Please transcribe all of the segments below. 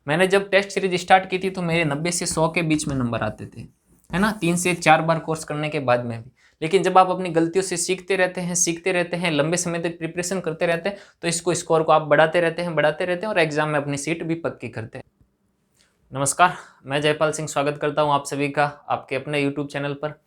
मैंने जब test series start की थी तो मेरे 90 से 100 के बीच में नंबर आते थे, है ना, 3 से 4 बार कोर्स करने के बाद में भी। लेकिन जब आप अपनी गलतियों से सीखते रहते हैं, लंबे समय तक प्रिपरेशन करते रहते हैं, तो इसको स्कोर को आप बढ़ाते रहते हैं और एग्जाम में अपनी सीट भी पक्की करते हैं। नमस्कार, मैं जयपाल सिंह स्वागत करता हूं आप सभी का आपके अपने यूट्यूब चैनल पर।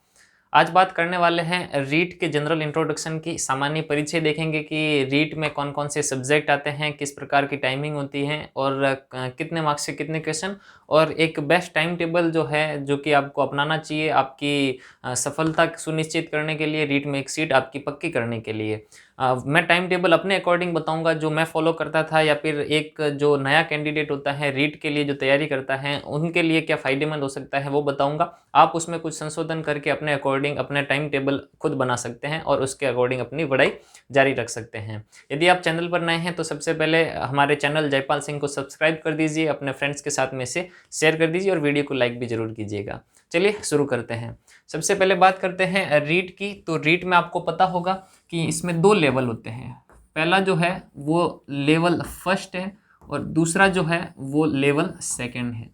आज बात करने वाले हैं रीट के जनरल इंट्रोडक्शन की। सामान्य परिचय देखेंगे कि रीट में कौन कौन से सब्जेक्ट आते हैं, किस प्रकार की टाइमिंग होती है और कितने मार्क्स से कितने क्वेश्चन, और एक बेस्ट टाइम टेबल जो है जो कि आपको अपनाना चाहिए आपकी सफलता सुनिश्चित करने के लिए, रीट में एक सीट आपकी पक्की करने के लिए। मैं टाइम टेबल अपने अकॉर्डिंग बताऊंगा जो मैं फॉलो करता था, या फिर एक जो नया कैंडिडेट होता है रीट के लिए जो तैयारी करता है उनके लिए क्या फ़ायदेमंद हो सकता है वो बताऊंगा। आप उसमें कुछ संशोधन करके अपने अकॉर्डिंग अपने टाइम टेबल खुद बना सकते हैं और उसके अकॉर्डिंग अपनी पढ़ाई जारी रख सकते हैं। यदि आप चैनल पर नए हैं तो सबसे पहले हमारे चैनल जयपाल सिंह को सब्सक्राइब कर दीजिए, अपने फ्रेंड्स के साथ में से शेयर कर दीजिए और वीडियो को लाइक भी जरूर कीजिएगा। चलिए शुरू करते हैं। सबसे पहले बात करते हैं रीट की। तो रीट में आपको पता होगा कि इसमें 2 लेवल होते हैं। पहला जो है वो लेवल फर्स्ट है और दूसरा जो है वो लेवल सेकंड है।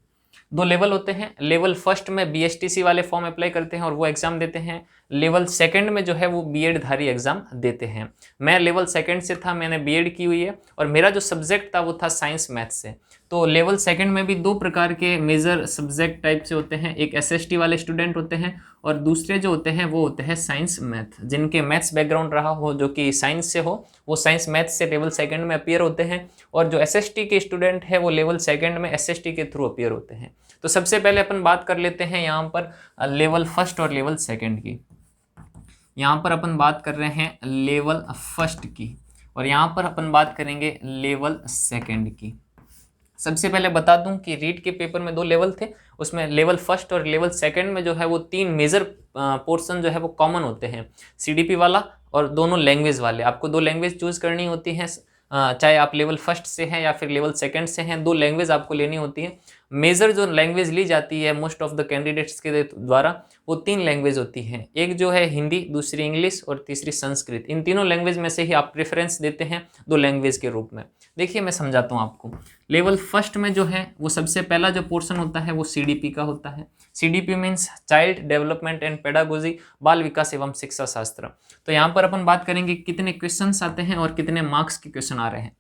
2 लेवल होते हैं। लेवल फर्स्ट में बीएसटीसी वाले फॉर्म अप्लाई करते हैं और वो एग्जाम देते हैं। लेवल सेकंड में जो है वो बीएड धारी एग्जाम देते हैं। मैं लेवल सेकंड से था, मैंने बीएड की हुई है और मेरा जो सब्जेक्ट था वो था साइंस मैथ से। तो लेवल सेकंड में भी 2 प्रकार के मेजर सब्जेक्ट टाइप से होते हैं। एक एसएसटी वाले स्टूडेंट होते हैं और दूसरे जो होते हैं वो होते हैं साइंस मैथ। जिनके मैथ्स बैकग्राउंड रहा हो, जो कि साइंस से हो, वो साइंस मैथ से लेवल सेकंड में अपीयर होते हैं। और जो एसएसटी के स्टूडेंट है वो लेवल सेकंड में एसएसटी के थ्रू अपीयर होते हैं। तो सबसे पहले अपन बात कर लेते हैं यहाँ पर लेवल फर्स्ट और लेवल सेकंड की। यहाँ पर अपन बात कर रहे हैं लेवल फर्स्ट की और यहाँ पर अपन बात करेंगे लेवल सेकंड की। सबसे पहले बता दूं कि रीट के पेपर में 2 लेवल थे। उसमें लेवल फर्स्ट और लेवल सेकंड में जो है वो 3 मेजर पोर्शन जो है वो कॉमन होते हैं। सीडीपी वाला और दोनों लैंग्वेज वाले। आपको 2 लैंग्वेज चूज करनी होती हैं, चाहे आप लेवल फर्स्ट से हैं या फिर लेवल सेकंड से हैं, 2 लैंग्वेज आपको लेनी होती है। मेजर जो लैंग्वेज ली जाती है मोस्ट ऑफ द कैंडिडेट्स के द्वारा वो 3 लैंग्वेज होती हैं। एक जो है हिंदी, दूसरी इंग्लिश और तीसरी संस्कृत। इन तीनों लैंग्वेज में से ही आप प्रेफरेंस देते हैं 2 लैंग्वेज के रूप में। देखिए मैं समझाता हूँ आपको। लेवल फर्स्ट में जो है वो सबसे पहला जो पोर्शन होता है वो सीडीपी का होता है। CDP means child development and pedagogy, बाल विकास एवं शिक्षा शास्त्र। तो यहाँ पर अपन बात करेंगे कितने क्वेश्चंस आते हैं और कितने मार्क्स के क्वेश्चन आ रहे हैं।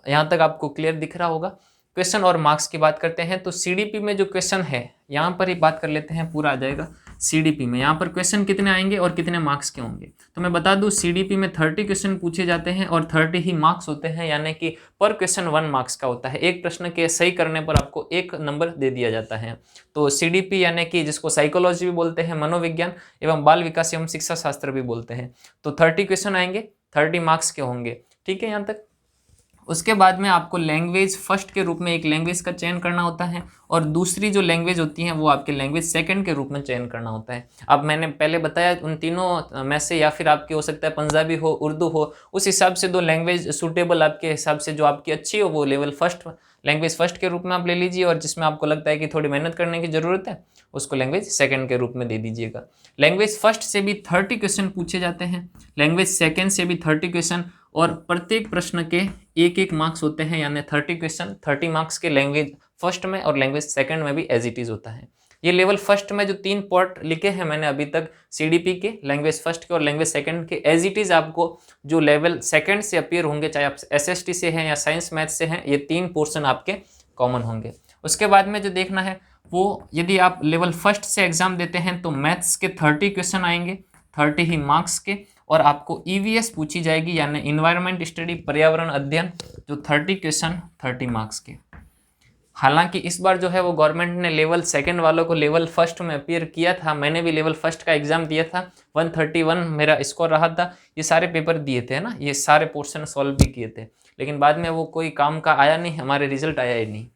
यहाँ तक आपको क्लियर दिख रहा होगा। क्वेश्चन और मार्क्स की बात करते हैं तो सीडीपी में जो क्वेश्चन है यहाँ पर ही बात कर लेते हैं, पूरा आ जाएगा। सीडीपी में यहाँ पर क्वेश्चन कितने आएंगे और कितने मार्क्स के होंगे। तो मैं बता दूं सीडीपी में 30 क्वेश्चन पूछे जाते हैं और 30 ही मार्क्स होते हैं, यानी कि पर क्वेश्चन 1 मार्क्स का होता है। एक प्रश्न के सही करने पर आपको 1 नंबर दे दिया जाता है। तो सीडीपी यानी कि जिसको साइकोलॉजी भी बोलते हैं, मनोविज्ञान एवं बाल विकास एवं शिक्षा शास्त्र भी बोलते हैं। तो 30 क्वेश्चन आएंगे, 30 मार्क्स के होंगे। ठीक है यहाँ तक। उसके बाद में आपको लैंग्वेज फर्स्ट के रूप में एक लैंग्वेज का चयन करना होता है और दूसरी जो लैंग्वेज होती है वो आपके लैंग्वेज सेकंड के रूप में चयन करना होता है। अब मैंने पहले बताया उन तीनों में से या फिर आपकी हो सकता है पंजाबी हो, उर्दू हो, उस हिसाब से 2 लैंग्वेज सूटेबल आपके हिसाब से जो आपकी अच्छी हो वो लेवल फर्स्ट लैंग्वेज फर्स्ट के रूप में आप ले लीजिए, और जिसमें आपको लगता है कि थोड़ी मेहनत करने की ज़रूरत है उसको लैंग्वेज सेकंड के रूप में दे दीजिएगा। लैंग्वेज फर्स्ट से भी 30 क्वेश्चन पूछे जाते हैं, लैंग्वेज सेकंड से भी 30 क्वेश्चन, और प्रत्येक प्रश्न के 1-1 मार्क्स होते हैं, यानी 30 क्वेश्चन 30 मार्क्स के लैंग्वेज फर्स्ट में और लैंग्वेज सेकंड में भी एज इट इज होता है। ये लेवल फर्स्ट में जो 3 पार्ट लिखे हैं मैंने अभी तक, सीडीपी के, लैंग्वेज फर्स्ट के और लैंग्वेज सेकंड के, एज इट इज आपको जो लेवल सेकंड से अपीयर होंगे, चाहे आप एसएसटी से हैं या साइंस मैथ से हैं, ये 3 पोर्शन आपके कॉमन होंगे। उसके बाद में जो देखना है वो, यदि आप लेवल फर्स्ट से एग्जाम देते हैं तो मैथ्स के 30 क्वेश्चन आएंगे, 30 ही मार्क्स के, और आपको ईवीएस पूछी जाएगी यानी इन्वायरमेंट स्टडी, पर्यावरण अध्ययन, जो 30 क्वेश्चन 30 मार्क्स के। हालांकि इस बार जो है वो गवर्नमेंट ने लेवल सेकंड वालों को लेवल फर्स्ट में अपीयर किया था। मैंने भी लेवल फर्स्ट का एग्जाम दिया था, 131 मेरा स्कोर रहा था। ये सारे पेपर दिए थे ना, ये सारे पोर्शन सॉल्व भी किए थे, लेकिन बाद में वो कोई काम का आया नहीं, हमारे रिजल्ट आया ही नहीं।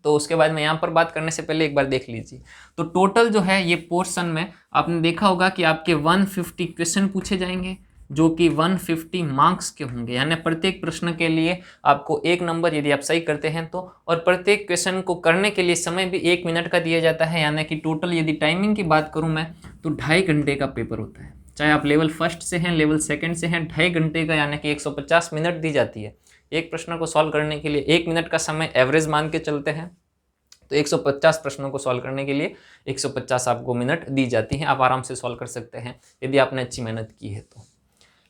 तो उसके बाद में यहाँ पर बात करने से पहले एक बार देख लीजिए। तो टोटल जो है ये पोर्शन में आपने देखा होगा कि आपके 150 क्वेश्चन पूछे जाएंगे, जो कि 150 मार्क्स के होंगे, यानी प्रत्येक प्रश्न के लिए आपको 1 नंबर यदि आप सही करते हैं तो, और प्रत्येक क्वेश्चन को करने के लिए समय भी 1 मिनट का दिया जाता है, यानी कि टोटल यदि टाइमिंग की बात करूं मैं तो 2.5 घंटे का पेपर होता है। चाहे आप लेवल फर्स्ट से हैं, लेवल सेकंड से हैं, 2.5 घंटे का यानी कि 150 मिनट दी जाती है। एक प्रश्न को सॉल्व करने के लिए 1 मिनट का समय एवरेज मान के चलते हैं, तो 150 प्रश्नों को सॉल्व करने के लिए 150 आपको मिनट दी जाती हैं। आप आराम से सॉल्व कर सकते हैं यदि आपने अच्छी मेहनत की है तो।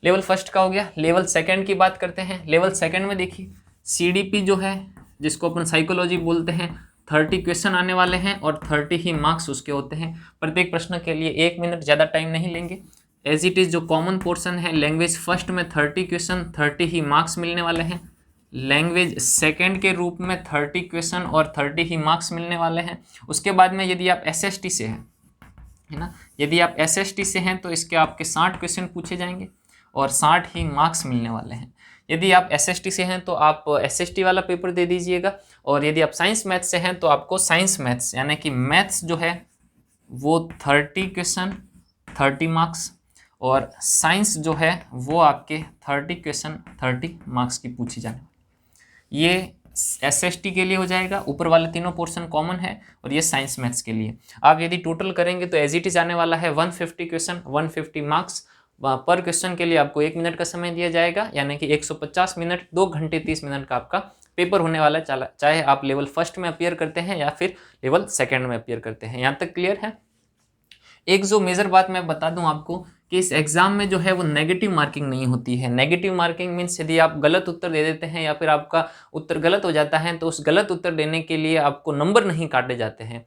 लेवल फर्स्ट का हो गया। लेवल सेकंड की बात करते हैं। लेवल सेकंड में देखिए CDP जो है, जिसको अपन साइकोलॉजी बोलते हैं, 30 क्वेश्चन आने वाले हैं और 30 ही मार्क्स उसके होते हैं। प्रत्येक प्रश्न के लिए 1 मिनट, ज़्यादा टाइम नहीं लेंगे। एज इट इज़ जो कॉमन पोर्शन है लैंग्वेज फर्स्ट में 30 क्वेश्चन, 30 ही मार्क्स मिलने वाले हैं। लैंग्वेज सेकंड के रूप में 30 क्वेश्चन और 30 ही मार्क्स मिलने वाले हैं। उसके बाद में यदि आप SST से हैं, है ना, यदि आप SST से हैं तो इसके आपके 60 क्वेश्चन पूछे जाएंगे और 60 ही मार्क्स मिलने वाले हैं। यदि आप SST से हैं तो आप SST वाला पेपर दे दीजिएगा, और यदि आप साइंस मैथ्स से हैं तो आपको साइंस मैथ्स यानी कि मैथ्स जो है वो 30 क्वेश्चन 30 मार्क्स, और साइंस जो है वो आपके 30 क्वेश्चन 30 मार्क्स की पूछी जाने वाली। ये SST के लिए हो जाएगा। ऊपर वाले तीनों पोर्शन कॉमन है, और ये साइंस मैथ्स के लिए। आप यदि टोटल करेंगे तो एज इट इज आने वाला है 150 क्वेश्चन 150 मार्क्स। पर क्वेश्चन के लिए आपको 1 मिनट का समय दिया जाएगा, यानी कि 150 मिनट, 2 घंटे 30 मिनट का आपका पेपर होने वाला है, चाहे आप लेवल फर्स्ट में अपीयर करते हैं या फिर लेवल सेकेंड में अपीयर करते हैं। यहाँ तक क्लियर है। एक जो मेजर बात मैं बता दूं आपको कि इस एग्जाम में जो है वो नेगेटिव मार्किंग नहीं होती है। नेगेटिव मार्किंग मीन्स यदि आप गलत उत्तर दे देते हैं या फिर आपका उत्तर गलत हो जाता है तो उस गलत उत्तर देने के लिए आपको नंबर नहीं काटे जाते हैं।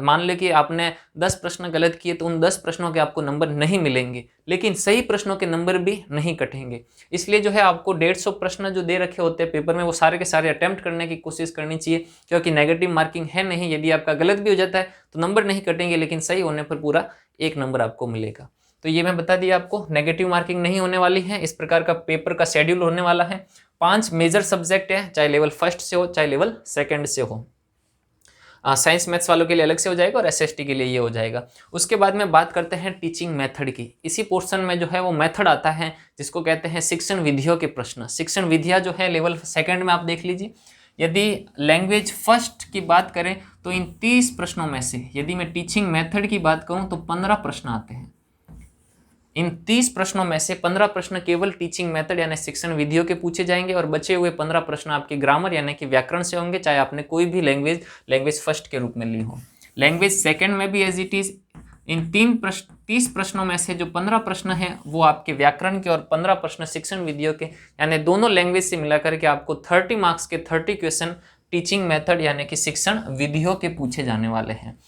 मान ले कि आपने 10 प्रश्न गलत किए तो उन 10 प्रश्नों के आपको नंबर नहीं मिलेंगे, लेकिन सही प्रश्नों के नंबर भी नहीं कटेंगे। इसलिए जो है आपको 150 प्रश्न जो दे रखे होते हैं पेपर में वो सारे के सारे अटेम्प्ट करने की कोशिश करनी चाहिए, क्योंकि नेगेटिव मार्किंग है नहीं। यदि आपका गलत भी हो जाता है तो नंबर नहीं कटेंगे, लेकिन सही होने पर पूरा 1 नंबर आपको मिलेगा। तो ये मैं बता दिया आपको, नेगेटिव मार्किंग नहीं होने वाली है। इस प्रकार का पेपर का शेड्यूल होने वाला है। 5 मेजर सब्जेक्ट है, चाहे लेवल फर्स्ट से हो चाहे लेवल सेकंड से हो। साइंस मैथ्स वालों के लिए अलग से हो जाएगा और SST के लिए ये हो जाएगा। उसके बाद में बात करते हैं टीचिंग मेथड की। इसी पोर्शन में जो है वो मेथड आता है जिसको कहते हैं शिक्षण विधियों के प्रश्न। शिक्षण विधियाँ जो है लेवल सेकंड में आप देख लीजिए। यदि लैंग्वेज फर्स्ट की बात करें तो इन 30 प्रश्नों में से यदि मैं टीचिंग मेथड की बात करूं तो 15 प्रश्न आते हैं। इन 30 प्रश्नों में से 15 प्रश्न केवल टीचिंग मेथड यानी शिक्षण विधियों के पूछे जाएंगे, और बचे हुए 15 प्रश्न आपके ग्रामर यानी कि व्याकरण से होंगे, चाहे आपने कोई भी लैंग्वेज फर्स्ट के रूप में ली हो। लैंग्वेज सेकंड में भी एज इट इज इन 30 प्रश्नों में से जो 15 प्रश्न हैं वो आपके व्याकरण के और 15 प्रश्न शिक्षण विधियों के, यानी दोनों लैंग्वेज से मिलाकर के आपको 30 मार्क्स के 30 क्वेश्चन टीचिंग मेथड यानी कि शिक्षण विधियों के पूछे जाने वाले हैं।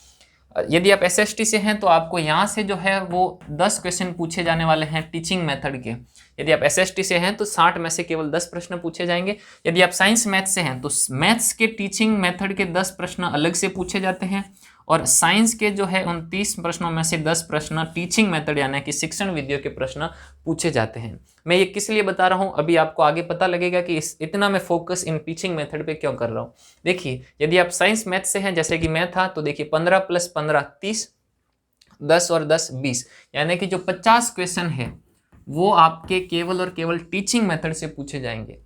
यदि आप SST से हैं तो आपको यहाँ से जो है वो 10 क्वेश्चन पूछे जाने वाले हैं टीचिंग मेथड के। यदि आप SST से हैं तो 60 में से केवल 10 प्रश्न पूछे जाएंगे। यदि आप साइंस मैथ्स से हैं तो मैथ्स के टीचिंग मेथड के 10 प्रश्न अलग से पूछे जाते हैं, और साइंस के जो है उन 30 प्रश्नों में से 10 प्रश्न टीचिंग मेथड यानी कि शिक्षण विधियों के प्रश्न पूछे जाते हैं। मैं ये किस लिए बता रहा हूँ, अभी आपको आगे पता लगेगा कि इतना मैं फोकस इन टीचिंग मेथड पे क्यों कर रहा हूँ। देखिए यदि आप साइंस मैथ से हैं, जैसे कि मैं था, तो देखिए 15 + 15 30, 10 और 10 20, यानी कि जो 50 क्वेश्चन है वो आपके केवल और केवल टीचिंग मेथड से पूछे जाएंगे।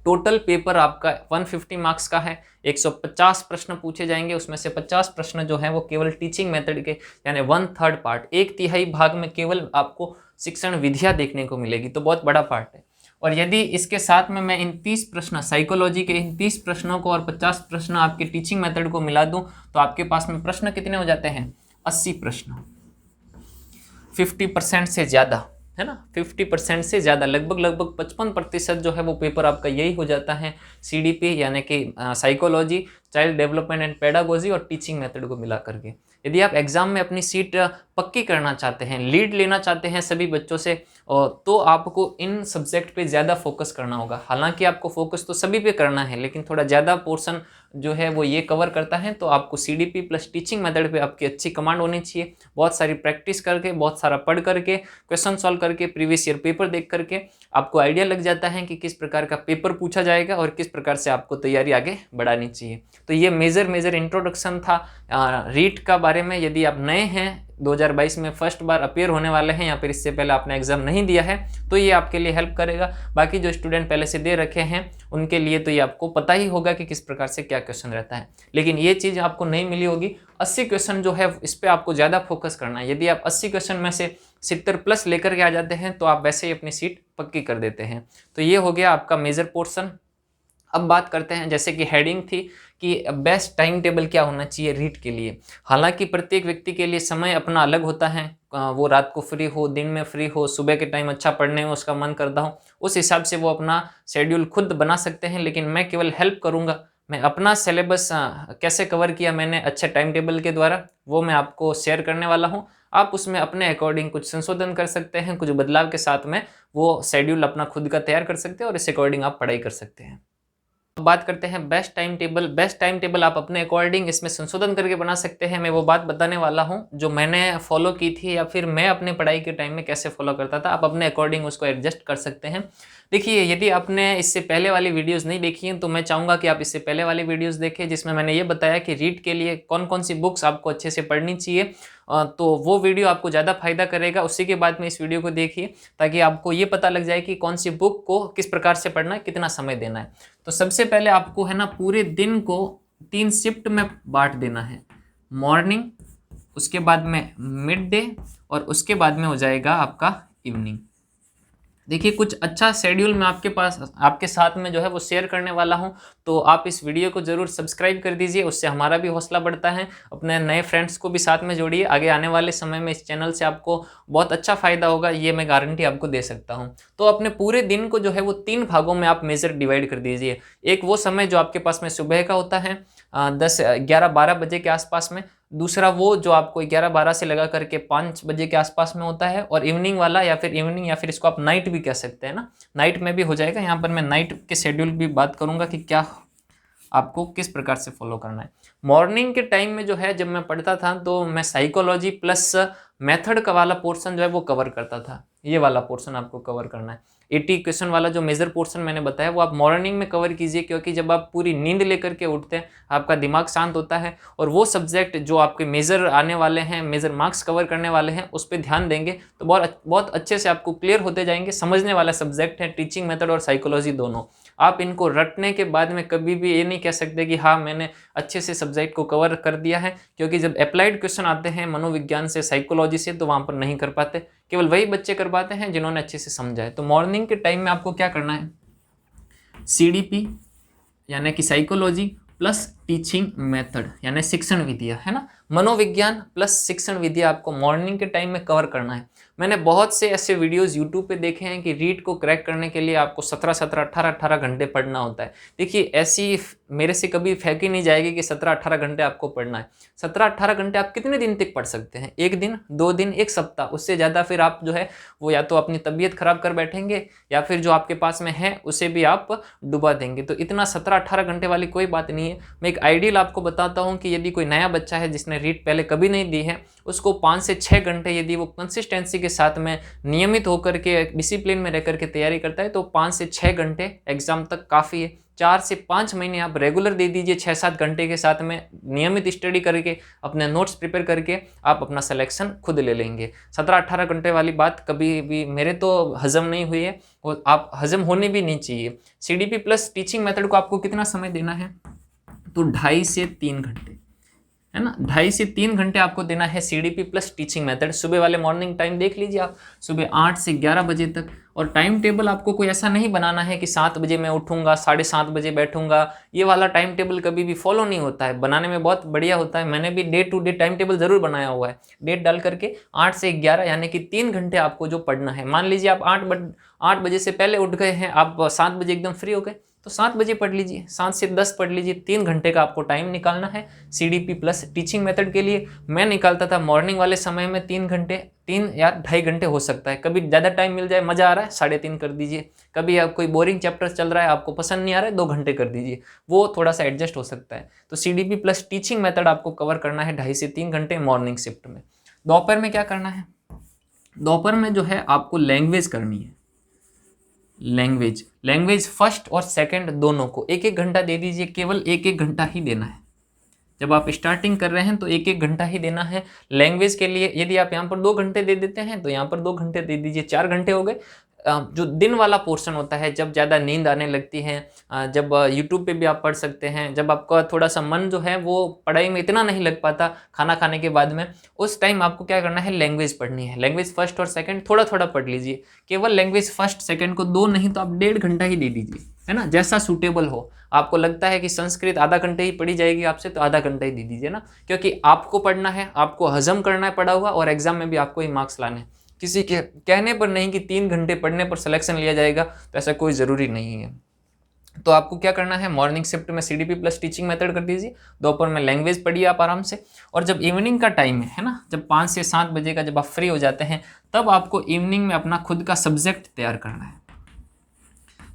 टोटल पेपर आपका 150 मार्क्स का है, 150 प्रश्न पूछे जाएंगे, उसमें से 50 प्रश्न जो है वो केवल टीचिंग मेथड के यानी 1/3 पार्ट, 1/3 भाग में केवल आपको शिक्षण विधियाँ देखने को मिलेगी, तो बहुत बड़ा पार्ट है। और यदि इसके साथ में मैं इन 30 प्रश्न साइकोलॉजी के इन 30 प्रश्नों को और 50 प्रश्न आपके टीचिंग मेथड को मिला दूं तो आपके पास में प्रश्न कितने हो जाते हैं? 80 प्रश्न, 50% से ज़्यादा, है ना, 50% से ज़्यादा, लगभग 55% जो है वो पेपर आपका यही हो जाता है CDP यानी कि psychology, child development and pedagogy और टीचिंग मेथड को मिला करके। यदि आप एग्जाम में अपनी सीट पक्की करना चाहते हैं, लीड लेना चाहते हैं सभी बच्चों से, तो आपको इन सब्जेक्ट पे ज़्यादा फोकस करना होगा। हालांकि आपको फोकस तो सभी पे करना है, लेकिन थोड़ा ज़्यादा पोर्शन जो है वो ये कवर करता है, तो आपको CDP प्लस टीचिंग मेथड पे आपकी अच्छी कमांड होनी चाहिए। बहुत सारी प्रैक्टिस करके, बहुत सारा पढ़ करके, क्वेश्चन सॉल्व करके, प्रीवियस ईयर पेपर देख करके आपको आइडिया लग जाता है कि किस प्रकार का पेपर पूछा जाएगा और किस प्रकार से आपको तैयारी आगे बढ़ानी चाहिए। तो ये मेजर इंट्रोडक्शन था रीट का बारे में। यदि आप नए हैं, 2022 में फर्स्ट बार अपीयर होने वाले हैं या फिर इससे पहले आपने एग्जाम नहीं दिया है, तो ये आपके लिए हेल्प करेगा। बाकी जो स्टूडेंट पहले से दे रखे हैं उनके लिए तो ये आपको पता ही होगा कि किस प्रकार से क्या क्वेश्चन रहता है, लेकिन ये चीज़ आपको नहीं मिली होगी। 80 क्वेश्चन जो है इस पर आपको ज़्यादा फोकस करना है। यदि आप 80 क्वेश्चन में से 70 प्लस लेकर के आ जाते हैं तो आप वैसे ही अपनी सीट पक्की कर देते हैं। तो ये हो गया आपका मेजर पोर्शन। अब बात करते हैं, जैसे कि हेडिंग थी कि बेस्ट टाइम टेबल क्या होना चाहिए रीट के लिए। हालांकि प्रत्येक व्यक्ति के लिए समय अपना अलग होता है, वो रात को फ्री हो, दिन में फ्री हो, सुबह के टाइम अच्छा पढ़ने में उसका मन करता हो, उस हिसाब से वो अपना शेड्यूल खुद बना सकते हैं। लेकिन मैं केवल हेल्प करूंगा, मैं अपना सिलेबस कैसे कवर किया मैंने अच्छे टाइम टेबल के द्वारा, वो मैं आपको शेयर करने वाला हूँ। आप उसमें अपने अकॉर्डिंग कुछ संशोधन कर सकते हैं, कुछ बदलाव के साथ में वो शेड्यूल अपना खुद का तैयार कर सकते हैं और इस अकॉर्डिंग आप पढ़ाई कर सकते हैं। बात करते हैं best time table. Best time table आप अपने अकॉर्डिंग इसमें संशोधन करके बना सकते हैं। मैं वो बात बताने वाला हूँ जो मैंने फॉलो की थी या फिर मैं अपने पढ़ाई के टाइम में कैसे फॉलो करता था। आप अपने अकॉर्डिंग उसको एडजस्ट कर सकते हैं। देखिए, यदि आपने इससे पहले वाली वीडियोस नहीं देखी हैं तो मैं चाहूँगा कि आप इससे पहले वाली वीडियोस देखें, जिसमें मैंने ये बताया कि रीट के लिए कौन कौन सी बुक्स आपको अच्छे से पढ़नी चाहिए। तो वो वीडियो आपको ज़्यादा फायदा करेगा। उसी के बाद में इस वीडियो को देखिए ताकि आपको ये पता लग जाए कि कौन सी बुक को किस प्रकार से पढ़ना है, कितना समय देना है। तो सबसे पहले आपको है ना पूरे दिन को 3 शिफ्ट में बांट देना है। मॉर्निंग, उसके बाद में मिड डे और उसके बाद में हो जाएगा आपका इवनिंग। देखिए, कुछ अच्छा शेड्यूल मैं आपके साथ में जो है वो शेयर करने वाला हूं, तो आप इस वीडियो को जरूर सब्सक्राइब कर दीजिए, उससे हमारा भी हौसला बढ़ता है। अपने नए फ्रेंड्स को भी साथ में जोड़िए, आगे आने वाले समय में इस चैनल से आपको बहुत अच्छा फायदा होगा, ये मैं गारंटी आपको दे सकता हूं। तो अपने पूरे दिन को जो है वो 3 भागों में आप मेजर डिवाइड कर दीजिए। एक वो समय जो आपके पास में सुबह का होता है 10, 11, 12 बजे के आसपास में। दूसरा वो जो आपको 11, 12 से लगा करके 5 बजे के आसपास में होता है। और इवनिंग वाला या फिर इसको आप नाइट भी कह सकते हैं ना, नाइट में भी हो जाएगा। यहाँ पर मैं नाइट के शेड्यूल भी बात करूंगा कि क्या आपको किस प्रकार से फॉलो करना है। मॉर्निंग के टाइम में जो है जब मैं पढ़ता था तो मैं साइकोलॉजी प्लस मेथड का वाला पोर्शन जो है वो कवर करता था। ये वाला पोर्शन आपको कवर करना है। 80 क्वेश्चन वाला जो मेजर पोर्शन मैंने बताया वो आप मॉर्निंग में कवर कीजिए, क्योंकि जब आप पूरी नींद लेकर के उठते हैं आपका दिमाग शांत होता है और वो सब्जेक्ट जो आपके मेजर आने वाले हैं, मेजर मार्क्स कवर करने वाले हैं, उस पर ध्यान देंगे तो बहुत अच्छे से आपको क्लियर होते जाएंगे। समझने वाला सब्जेक्ट है, टीचिंग मेथड और साइकोलॉजी दोनों। आप इनको रटने के बाद में कभी भी ये नहीं कह सकते कि हाँ मैंने अच्छे से सब्जेक्ट को कवर कर दिया है, क्योंकि जब अप्लाइड क्वेश्चन आते हैं मनोविज्ञान से, साइकोलॉजी से, तो वहाँ पर नहीं कर पाते। केवल वही बच्चे कर पाते हैं जिन्होंने अच्छे से समझा है। तो मॉर्निंग के टाइम में आपको क्या करना है, CDP यानी कि साइकोलॉजी प्लस टीचिंग मेथड यानी शिक्षण विद्या, है ना, मनोविज्ञान प्लस शिक्षण विद्या आपको मॉर्निंग के टाइम में कवर करना है। मैंने बहुत से ऐसे वीडियोस यूट्यूब पे देखे हैं कि रीट को क्रैक करने के लिए आपको 17-17, 18-18 घंटे पढ़ना होता है। देखिए, ऐसी मेरे से कभी फेंकी नहीं जाएगी कि 17-18 घंटे आपको पढ़ना है। 17-18 घंटे आप कितने दिन तक पढ़ सकते हैं? 1 दिन, 2 दिन, 1 सप्ताह। उससे ज़्यादा फिर आप जो है वो या तो अपनी तबीयत खराब कर बैठेंगे या फिर जो आपके पास में है उसे भी आप डुबा देंगे। तो इतना 17-18 घंटे वाली कोई बात नहीं है। मैं एक आइडियल आपको बताता हूँ कि यदि कोई नया बच्चा है जिसने रीट पहले कभी नहीं दी है, उसको 5 से 6 घंटे यदि वो कंसिस्टेंसी के साथ में नियमित होकर के डिसिप्लिन में रहकर के तैयारी करता है तो 5 से 6 घंटे एग्जाम तक काफ़ी है। 4 से 5 महीने आप रेगुलर दे दीजिए, 6-7 घंटे के साथ में नियमित स्टडी करके, अपने नोट्स प्रिपेयर करके आप अपना सिलेक्शन खुद ले लेंगे। 17-18 घंटे वाली बात कभी भी मेरे तो हजम नहीं हुई है और आप हजम होने भी नहीं चाहिए। CDP प्लस टीचिंग मेथड को आपको कितना समय देना है, तो 2.5 से 3 घंटे, है ना, 2.5 से 3 घंटे आपको देना है CDP प्लस टीचिंग मेथड। सुबह वाले मॉर्निंग टाइम देख लीजिए आप, सुबह 8 से 11 बजे तक। और टाइम टेबल आपको कोई ऐसा नहीं बनाना है कि 7 बजे मैं उठूंगा, 7:30 बजे बैठूंगा। ये वाला टाइम टेबल कभी भी फॉलो नहीं होता है, बनाने में बहुत बढ़िया होता है। मैंने भी day to day time table जरूर बनाया हुआ है, डेट डाल करके 8 से 11 यानी कि 3 घंटे आपको जो पढ़ना है। मान लीजिए आप 8 बजे से पहले उठ गए हैं, आप 7 बजे एकदम फ्री हो गए तो 7 बजे पढ़ लीजिए, 7 से 10 पढ़ लीजिए। 3 घंटे का आपको टाइम निकालना है CDP प्लस टीचिंग मेथड के लिए। मैं निकालता था मॉर्निंग वाले समय में 3 घंटे, 3 या 2.5 घंटे हो सकता है। कभी ज़्यादा टाइम मिल जाए, मज़ा आ रहा है 3.5 कर दीजिए। कभी आप कोई बोरिंग चैप्टर चल रहा है, आपको पसंद नहीं आ रहा है, 2 घंटे कर दीजिए, वो थोड़ा सा एडजस्ट हो सकता है। तो CDP प्लस टीचिंग मेथड आपको कवर करना है 2.5 से 3 घंटे मॉर्निंग शिफ्ट में। दोपहर में क्या करना है, दोपहर में जो है आपको लैंग्वेज करनी है। लैंग्वेज, लैंग्वेज फर्स्ट और सेकंड दोनों को एक एक घंटा दे दीजिए, केवल एक एक घंटा ही देना है। जब आप स्टार्टिंग कर रहे हैं तो एक एक घंटा ही देना है लैंग्वेज के लिए। यदि आप यहाँ पर 2 घंटे दे देते हैं तो यहाँ पर 2 घंटे दे दीजिए, 4 घंटे हो गए। जो दिन वाला पोर्शन होता है, जब ज़्यादा नींद आने लगती है, जब यूट्यूब पे भी आप पढ़ सकते हैं, जब आपका थोड़ा सा मन जो है वो पढ़ाई में इतना नहीं लग पाता खाना खाने के बाद में, उस टाइम आपको क्या करना है, लैंग्वेज पढ़नी है। लैंग्वेज फर्स्ट और सेकंड थोड़ा थोड़ा पढ़ लीजिए, केवल लैंग्वेज फर्स्ट सेकंड को 2 नहीं तो आप 1.5 घंटा ही दे दीजिए, है ना, जैसा सूटेबल हो। आपको लगता है कि संस्कृत आधा घंटे ही पढ़ी जाएगी आपसे, तो आधा घंटा ही दे दीजिए ना, क्योंकि आपको पढ़ना है, आपको हजम करना है पढ़ा हुआ, और एग्जाम में भी आपको ही मार्क्स लाने हैं। किसी के कहने पर नहीं कि 3 घंटे पढ़ने पर सिलेक्शन लिया जाएगा, तो ऐसा कोई ज़रूरी नहीं है। तो आपको क्या करना है, मॉर्निंग शिफ्ट में CDP प्लस टीचिंग मेथड कर दीजिए, दोपहर में लैंग्वेज पढ़िए आप आराम से, और जब इवनिंग का टाइम है ना, जब 5 से 7 बजे का जब आप फ्री हो जाते हैं, तब आपको इवनिंग में अपना खुद का सब्जेक्ट तैयार करना है।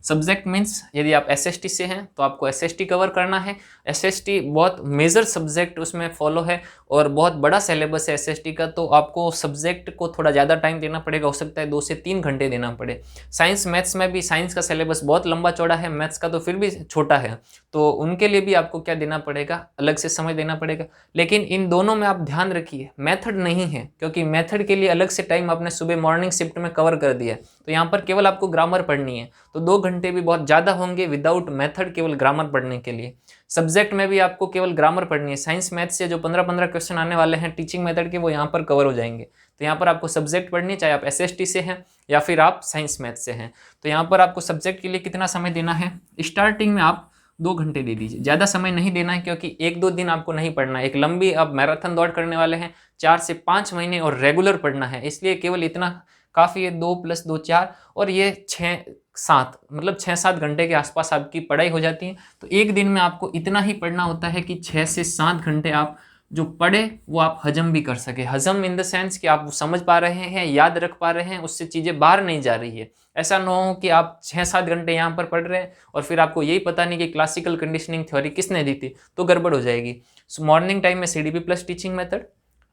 सब्जेक्ट मीन्स यदि आप SST से हैं तो आपको SST कवर करना है। SST बहुत मेजर सब्जेक्ट उसमें फॉलो है और बहुत बड़ा सिलेबस है SST का, तो आपको सब्जेक्ट को थोड़ा ज़्यादा टाइम देना पड़ेगा, हो सकता है 2 से 3 घंटे देना पड़े। साइंस मैथ्स में भी, साइंस का सिलेबस बहुत लंबा चौड़ा है, मैथ्स का तो फिर भी छोटा है, तो उनके लिए भी आपको क्या देना पड़ेगा, अलग से समय देना पड़ेगा। लेकिन इन दोनों में आप ध्यान रखिए, मेथड नहीं है, क्योंकि मेथड के लिए अलग से टाइम आपने सुबह मॉर्निंग शिफ्ट में कवर कर दिया है, तो यहाँ पर केवल आपको ग्रामर पढ़नी है, तो 2 घंटे भी बहुत ज़्यादा होंगे विदाउट मेथड, केवल ग्रामर पढ़ने के लिए। सब्जेक्ट में भी आपको केवल ग्रामर पढ़नी है। साइंस मैथ से जो 15-15 क्वेश्चन आने वाले हैं टीचिंग मेथड के, वो यहाँ पर कवर हो जाएंगे। तो यहाँ पर आपको सब्जेक्ट पढ़नी है, चाहे आप SST से हैं या फिर आप साइंस मैथ से हैं। तो यहाँ पर आपको सब्जेक्ट के लिए कितना समय देना है, स्टार्टिंग में आप 2 घंटे दे दीजिए, ज़्यादा समय नहीं देना है, क्योंकि 1-2 दिन आपको नहीं पढ़ना है। एक लंबी आप मैराथन दौड़ करने वाले हैं, 4 से 5 महीने और रेगुलर पढ़ना है, इसलिए केवल इतना काफ़ी है। 2 + 2 4, और ये 6-7 मतलब 6-7 घंटे के आसपास आपकी पढ़ाई हो जाती है। तो एक दिन में आपको इतना ही पढ़ना होता है कि 6 से 7 घंटे आप जो पढ़े वो आप हजम भी कर सके। हजम इन द सेंस कि आप समझ पा रहे हैं, याद रख पा रहे हैं, उससे चीज़ें बाहर नहीं जा रही है। ऐसा ना हो कि आप 6-7 घंटे यहाँ पर पढ़ रहे हैं और फिर आपको यही पता नहीं कि क्लासिकल कंडीशनिंग थ्योरी किसने दी थी, तो गड़बड़ हो जाएगी। सो मॉर्निंग टाइम में CDP plus teaching method,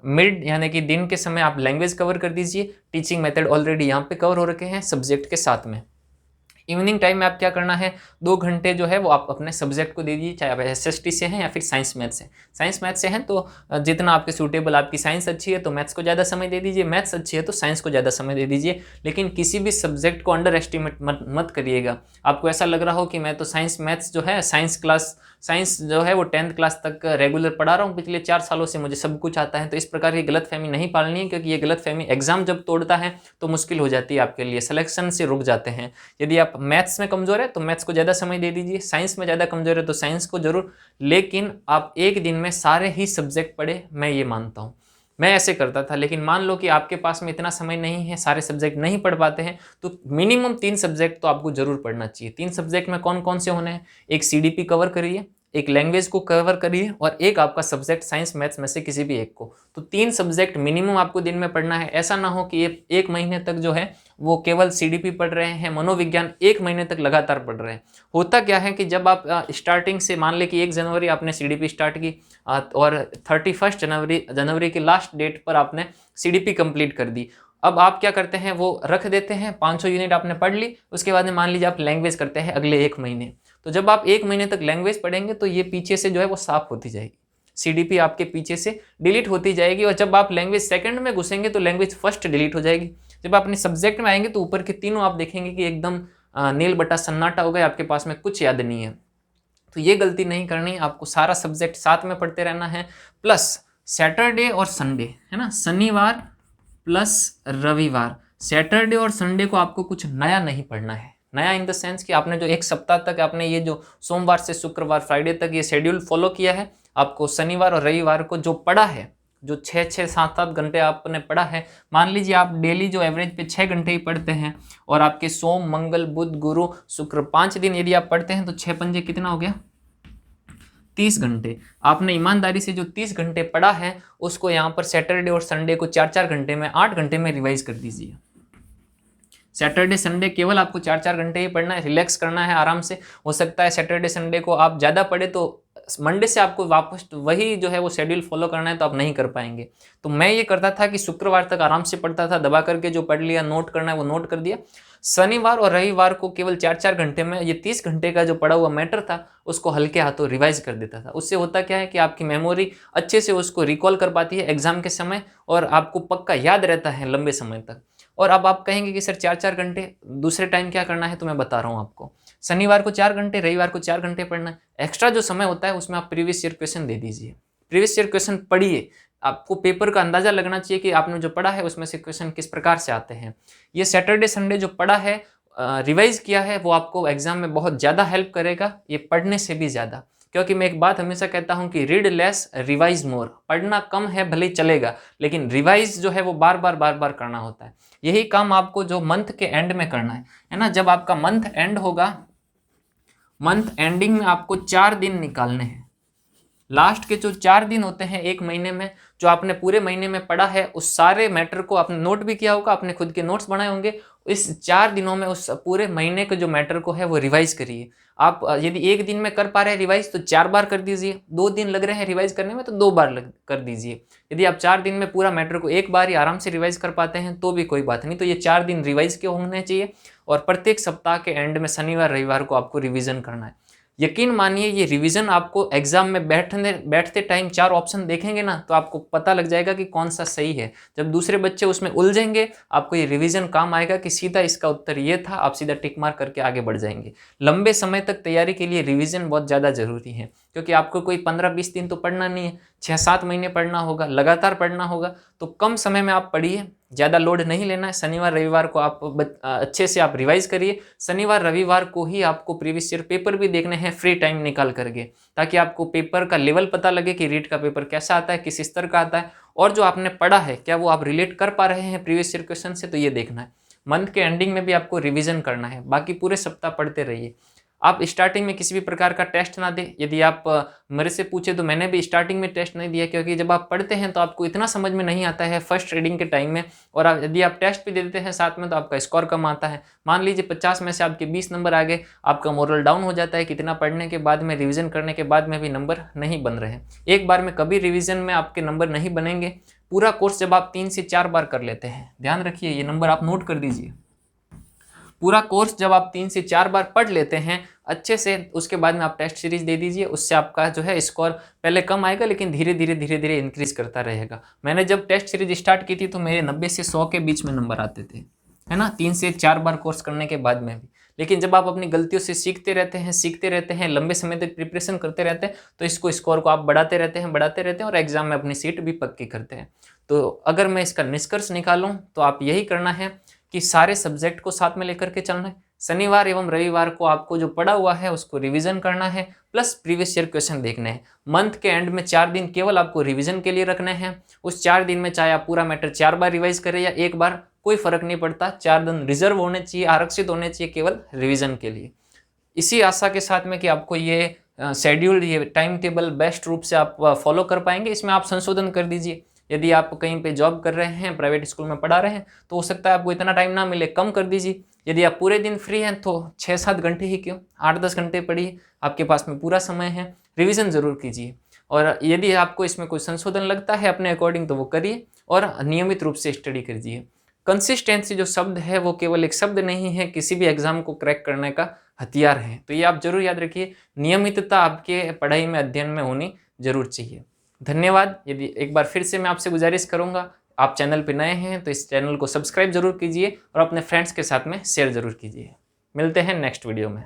mid यानी कि दिन के समय आप लैंग्वेज कवर कर दीजिए, टीचिंग मेथड ऑलरेडी यहाँ पे कवर हो रखे हैं सब्जेक्ट के साथ में। इवनिंग टाइम में आप क्या करना है, 2 घंटे जो है वो आप अपने सब्जेक्ट को दे दीजिए, चाहे आप SST से हैं या फिर साइंस मैथ से। साइंस मैथ से हैं तो जितना आपके सूटेबल, आपकी साइंस अच्छी है तो मैथ्स को ज़्यादा समय दे दीजिए, मैथ्स अच्छी है तो साइंस को ज़्यादा समय दे दीजिए। लेकिन किसी भी सब्जेक्ट को अंडर एस्टिमेट मत करिएगा। आपको ऐसा लग रहा हो कि मैं तो साइंस मैथ्स जो है, साइंस जो है वो 10th क्लास तक रेगुलर पढ़ा रहा हूँ, पिछले 4 सालों से मुझे सब कुछ आता है, तो इस प्रकार की गलतफहमी नहीं पालनी है, क्योंकि ये गलतफहमी एग्जाम जब तोड़ता है तो मुश्किल हो जाती है आपके लिए, सिलेक्शन से रुक जाते हैं। यदि आप मैथ्स में कमजोर है तो मैथ्स को ज़्यादा समय दे दीजिए, साइंस में ज़्यादा कमजोर है तो साइंस को जरूर, लेकिन आप एक दिन में सारे ही सब्जेक्ट पढ़े, मैं ये मानता हूँ। मैं ऐसे करता था, लेकिन मान लो कि आपके पास में इतना समय नहीं है, सारे सब्जेक्ट नहीं पढ़ पाते हैं, तो मिनिमम 3 सब्जेक्ट तो आपको जरूर पढ़ना चाहिए। 3 सब्जेक्ट में कौन कौन से होने हैं, एक CDP कवर करिए, एक लैंग्वेज को कवर करिए, और एक आपका सब्जेक्ट साइंस मैथ्स में से किसी भी एक को। तो 3 सब्जेक्ट मिनिमम आपको दिन में पढ़ना है। ऐसा ना हो कि एक महीने तक जो है वो केवल CDP पढ़ रहे हैं, मनोविज्ञान 1 महीने तक लगातार पढ़ रहे हैं। होता क्या है कि जब आप स्टार्टिंग से, मान लें कि 1 जनवरी आपने CDP स्टार्ट की और 31 जनवरी की लास्ट डेट पर आपने CDP कंप्लीट कर दी। अब आप क्या करते हैं, वो रख देते हैं, 500 यूनिट आपने पढ़ ली, उसके बाद में मान लीजिए आप लैंग्वेज करते हैं अगले 1 महीने। तो जब आप 1 महीने तक लैंग्वेज पढ़ेंगे तो ये पीछे से जो है वो साफ होती जाएगी, CDP आपके पीछे से डिलीट होती जाएगी, और जब आप लैंग्वेज सेकंड में घुसेंगे तो लैंग्वेज फर्स्ट डिलीट हो जाएगी। जब आप अपने सब्जेक्ट में आएंगे तो ऊपर के तीनों आप देखेंगे कि एकदम नील बटा सन्नाटा हो गया, आपके पास में कुछ याद नहीं है। तो ये गलती नहीं करनी, आपको सारा सब्जेक्ट साथ में पढ़ते रहना है। प्लस सैटरडे और संडे, है ना, शनिवार प्लस रविवार, सैटरडे और संडे को आपको कुछ नया नहीं पढ़ना है। नया इन द सेंस कि आपने जो 1 सप्ताह तक आपने ये जो सोमवार से शुक्रवार फ्राइडे तक ये शेड्यूल फॉलो किया है, आपको शनिवार और रविवार को जो पढ़ा है, जो 6-6, 7-7 घंटे आपने पढ़ा है, मान लीजिए आप डेली जो एवरेज पे 6 घंटे ही पढ़ते हैं, और आपके सोम मंगल बुध गुरु शुक्र 5 दिन यदि आप पढ़ते हैं तो 6 पंजे कितना हो गया, 30 घंटे। आपने ईमानदारी से जो 30 घंटे पढ़ा है उसको यहाँ पर सैटरडे और संडे को 4-4 घंटे में, 8 घंटे में रिवाइज कर दीजिए। सैटरडे संडे केवल आपको 4-4 घंटे ही पढ़ना है, रिलैक्स करना है आराम से। हो सकता है सैटरडे संडे को आप ज़्यादा पढ़े तो मंडे से आपको वापस वही जो है वो शेड्यूल फॉलो करना है तो आप नहीं कर पाएंगे। तो मैं ये करता था कि शुक्रवार तक आराम से पढ़ता था, दबा करके जो पढ़ लिया, नोट करना है वो नोट कर दिया। शनिवार और रविवार को केवल 4-4 घंटे में ये 30 घंटे का जो पढ़ा हुआ मैटर था उसको हल्के हाथों रिवाइज कर देता था। उससे होता क्या है कि आपकी मेमोरी अच्छे से उसको रिकॉल कर पाती है एग्जाम के समय और आपको पक्का याद रहता है लंबे समय तक। और अब आप कहेंगे कि सर 4-4 घंटे, दूसरे टाइम क्या करना है? तो मैं बता रहा हूँ आपको। शनिवार को 4 घंटे, रविवार को 4 घंटे पढ़ना है। एक्स्ट्रा जो समय होता है उसमें आप प्रीवियस ईयर क्वेश्चन दे दीजिए, प्रीवियस ईयर क्वेश्चन पढ़िए। आपको पेपर का अंदाजा लगना चाहिए कि आपने जो पढ़ा है उसमें से क्वेश्चन किस प्रकार से आते हैं। ये सैटरडे संडे जो पढ़ा है, रिवाइज किया है, वो आपको एग्जाम में बहुत ज़्यादा हेल्प करेगा, ये पढ़ने से भी ज़्यादा। क्योंकि मैं एक बात हमेशा कहता हूँ कि रीड लेस रिवाइज मोर। पढ़ना कम है भले ही चलेगा, लेकिन रिवाइज जो है वो बार बार करना होता है। यही काम आपको जो मंथ के एंड में करना है ना। जब आपका मंथ एंड होगा, मंथ एंडिंग में आपको 4 दिन निकालने हैं। लास्ट के जो 4 दिन होते हैं एक महीने में, जो आपने पूरे महीने में पढ़ा है उस सारे मैटर को आपने नोट भी किया होगा, आपने खुद के नोट्स बनाए होंगे। इस 4 दिनों में उस पूरे महीने के जो मैटर को है वो रिवाइज करिए। आप यदि एक दिन में कर पा रहे हैं रिवाइज तो 4 बार कर दीजिए। 2 दिन लग रहे हैं रिवाइज करने में तो 2 बार कर दीजिए। यदि आप 4 दिन में पूरा मैटर को एक बार ही आराम से रिवाइज कर पाते हैं तो भी कोई बात नहीं। तो ये 4 दिन रिवाइज के होने चाहिए और प्रत्येक सप्ताह के एंड में शनिवार रविवार को आपको रिविजन करना है। यकीन मानिए ये रिवीजन आपको एग्जाम में बैठते टाइम 4 ऑप्शन देखेंगे ना तो आपको पता लग जाएगा कि कौन सा सही है। जब दूसरे बच्चे उसमें उलझेंगे आपको ये रिवीजन काम आएगा कि सीधा इसका उत्तर ये था, आप सीधा टिक मार्क करके आगे बढ़ जाएंगे। लंबे समय तक तैयारी के लिए रिवीजन बहुत ज़्यादा जरूरी है, क्योंकि आपको कोई 15-20 दिन तो पढ़ना नहीं है, 6-7 महीने पढ़ना होगा, लगातार पढ़ना होगा। तो कम समय में आप पढ़िए, ज़्यादा लोड नहीं लेना है। शनिवार रविवार को आप अच्छे से आप रिवाइज करिए। शनिवार रविवार को ही आपको प्रीवियस ईयर पेपर भी देखने हैं फ्री टाइम निकाल करके, ताकि आपको पेपर का लेवल पता लगे कि रीट का पेपर कैसा आता है, किस स्तर का आता है, और जो आपने पढ़ा है क्या वो आप रिलेट कर पा रहे हैं प्रीवियस ईयर क्वेश्चन से, तो ये देखना है। मंथ के एंडिंग में भी आपको रिविजन करना है, बाकी पूरे सप्ताह पढ़ते रहिए। आप स्टार्टिंग में किसी भी प्रकार का टेस्ट ना दें। यदि आप मेरे से पूछे तो मैंने भी स्टार्टिंग में टेस्ट नहीं दिया, क्योंकि जब आप पढ़ते हैं तो आपको इतना समझ में नहीं आता है फर्स्ट रीडिंग के टाइम में, और यदि आप टेस्ट भी दे देते हैं साथ में तो आपका स्कोर कम आता है। मान लीजिए 50 में से आपके 20 नंबर आ गए, आपका मोरल डाउन हो जाता है कि इतना पढ़ने के बाद में, रिविजन करने के बाद में भी नंबर नहीं बन रहे हैं। एक बार में कभी रिविजन में आपके नंबर नहीं बनेंगे। पूरा कोर्स जब आप 3 से 4 बार कर लेते हैं, ध्यान रखिए ये नंबर आप नोट कर दीजिए। पूरा कोर्स जब आप 3 से 4 बार पढ़ लेते हैं अच्छे से, उसके बाद में आप टेस्ट सीरीज दे दीजिए। उससे आपका जो है स्कोर पहले कम आएगा लेकिन धीरे धीरे इंक्रीज करता रहेगा। मैंने जब टेस्ट सीरीज स्टार्ट की थी तो मेरे 90 से 100 के बीच में नंबर आते थे, है ना, 3 से 4 बार कोर्स करने के बाद में भी। लेकिन जब आप अपनी गलतियों से सीखते रहते हैं, लंबे समय तक प्रिपरेशन करते रहते हैं, तो इसको स्कोर को आप बढ़ाते रहते हैं और एग्जाम में अपनी सीट भी पक्की करते हैं। तो अगर मैं इसका निष्कर्ष निकालूं तो आप यही करना है कि सारे सब्जेक्ट को साथ में लेकर के चलना है। शनिवार एवं रविवार को आपको जो पढ़ा हुआ है उसको रिवीजन करना है, प्लस प्रीवियस ईयर क्वेश्चन देखने हैं। मंथ के एंड में 4 दिन केवल आपको रिवीजन के लिए रखने हैं। उस 4 दिन में चाहे आप पूरा मैटर 4 बार रिवाइज करें या 1 बार, कोई फर्क नहीं पड़ता। 4 दिन रिजर्व होने चाहिए, आरक्षित होने चाहिए केवल रिवीजन के लिए। इसी आशा के साथ में कि आपको ये शेड्यूल, ये टाइम टेबल बेस्ट रूप से आप फॉलो कर पाएंगे। इसमें आप संशोधन कर दीजिए। यदि आप कहीं पे जॉब कर रहे हैं, प्राइवेट स्कूल में पढ़ा रहे हैं, तो हो सकता है आपको इतना टाइम ना मिले, कम कर दीजिए। यदि आप पूरे दिन फ्री हैं तो 6-7 घंटे ही क्यों, 8-10 घंटे पढ़िए, आपके पास में पूरा समय है। रिवीजन जरूर कीजिए, और यदि आपको इसमें कोई संशोधन लगता है अपने अकॉर्डिंग तो वो करिए, और नियमित रूप से स्टडी कीजिए। कंसिस्टेंसी जो शब्द है वो केवल एक शब्द नहीं है, किसी भी एग्जाम को क्रैक करने का हथियार है। तो ये आप जरूर याद रखिए, नियमितता आपके पढ़ाई में, अध्ययन में होनी जरूर चाहिए। धन्यवाद। यदि एक बार फिर से मैं आपसे गुजारिश करूंगा, आप चैनल पे नए हैं तो इस चैनल को सब्सक्राइब जरूर कीजिए और अपने फ्रेंड्स के साथ में शेयर जरूर कीजिए। मिलते हैं नेक्स्ट वीडियो में।